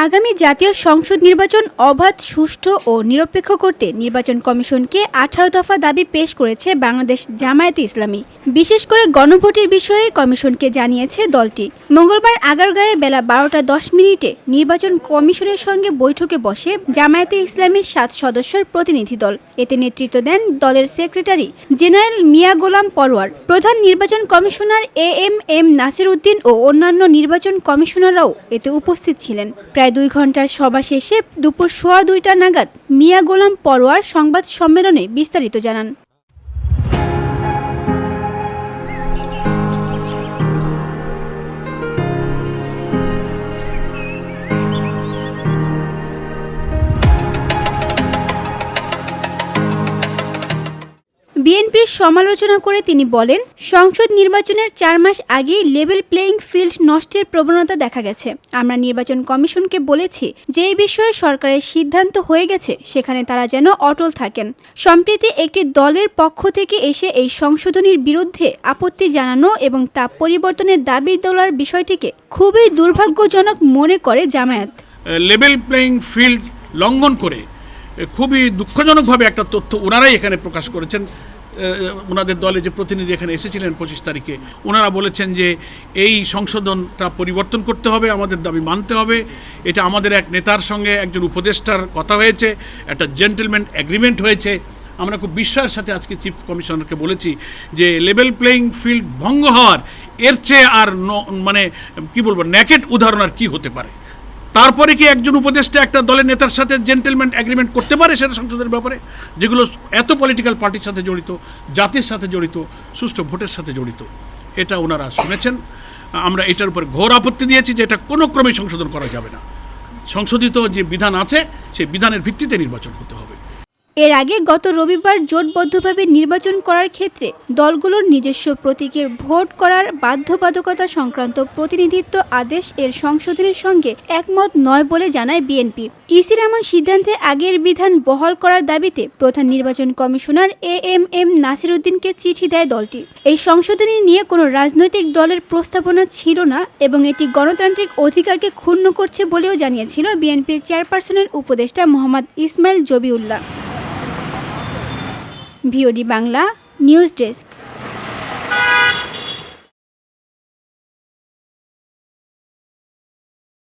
আগামী জাতীয় সংসদ নির্বাচন অবাধ, সুষ্ঠু ও নিরপেক্ষ করতে নির্বাচন কমিশনকে 18 দফা দাবি পেশ করেছে বাংলাদেশ জামায়াতে ইসলামী। বিশেষ করে গণভোটের বিষয়ে কমিশনকে জানিয়েছে দলটি। মঙ্গলবার আগারগাঁয়ে বেলা 12:10 নির্বাচন কমিশনের সঙ্গে বৈঠকে বসে জামায়াতে ইসলামীর 7 সদস্যের প্রতিনিধি দল। এতে নেতৃত্ব দেন দলের সেক্রেটারি জেনারেল মিয়া গোলাম পরোয়ার, প্রধান নির্বাচন কমিশনার এম নাসির উদ্দিন ও অন্যান্য নির্বাচন কমিশনাররাও এতে উপস্থিত ছিলেন। প্রায় 2 ঘন্টার সভা শেষে দুপুর 2:15 নাগাদ মিয়া গোলাম পরোয়ার সংবাদ সম্মেলনে বিস্তারিত জানান। বিএনপির সমালোচনা করে তিনি বলেন, সংসদ নির্বাচনের 4 মাস আগেই লেভেল প্লেয়িং ফিল্ড নষ্টের প্রবণতা দেখা গেছে। আমরা নির্বাচন কমিশনকে বলেছি যে এই বিষয়ে সরকারের সিদ্ধান্ত হয়ে গেছে, সেখানে তারা যেন অটল থাকেন। সম্প্রতি একটি দলের পক্ষ থেকে এসে এই সংশোধনীর বিরুদ্ধে আপত্তি জানানো এবং তা পরিবর্তনের দাবি তোলার বিষয়টিকে খুবই দুর্ভাগ্যজনক মনে করে জামায়াত। লেভেল প্লেয়িং ফিল্ড লঙ্ঘন করে খুবই দুঃখজনকভাবে একটা তথ্য ওনারাই এখানে প্রকাশ করেছেন। ওনাদের দলে যে প্রতিনিধি এখানে এসেছিলেন 25 তারিখে, ওনারা বলেছেন যে এই সংশোধনটা পরিবর্তন করতে হবে, আমাদের দাবি মানতে হবে। এটা আমাদের এক নেতার সঙ্গে একজন উপদেষ্টার কথা হয়েছে, একটা জেন্টলম্যান এগ্রিমেন্ট হয়েছে। আমরা খুব বিশ্বাসের সাথে আজকে চিফ কমিশনারকে বলেছি যে লেভেল প্লেয়িং ফিল্ড ভঙ্গ হওয়ার এর চেয়ে আর মানে কি বলবো, নেকেড উদাহরণ আর কি হতে পারে। তারপরে কি একজন উপদেষ্টা একটা দলের নেতার সাথে জেন্টলম্যান এগ্রিমেন্ট করতে পারে সেটা সংসদের ব্যাপারে, যেগুলো এত পলিটিক্যাল পার্টির সাথে জড়িত, জাতির সাথে জড়িত, সুষ্ঠু ভোটের সাথে জড়িত? এটা ওনারা শুনেছেন। আমরা এটার উপরে ঘোর আপত্তি দিয়েছি যে এটা কোনো ক্রমেই সংশোধন করা যাবে না। সংশোধিত যে বিধান আছে সেই বিধানের ভিত্তিতে নির্বাচন হতে হবে। এর আগে গত রবিবার জোটবদ্ধভাবে নির্বাচন করার ক্ষেত্রে দলগুলোর নিজস্ব প্রতীকে ভোট করার বাধ্যবাধকতা সংক্রান্ত প্রতিনিধিত্ব আদেশ এর সংশোধনের সঙ্গে একমত নয় বলে জানায় বিএনপি। ইসির এমন সিদ্ধান্তে আগের বিধান বহাল করার দাবিতে প্রধান নির্বাচন কমিশনার এম নাসির উদ্দিনকে চিঠি দেয় দলটি। এই সংশোধনী নিয়ে কোনো রাজনৈতিক দলের প্রস্তাবনা ছিল না এবং এটি গণতান্ত্রিক অধিকারকে ক্ষুণ্ণ করছে বলেও জানিয়েছিল বিএনপির চেয়ারপারসনের উপদেষ্টা Mohammad Ismail Zabihullah. VOD Bangla news desk.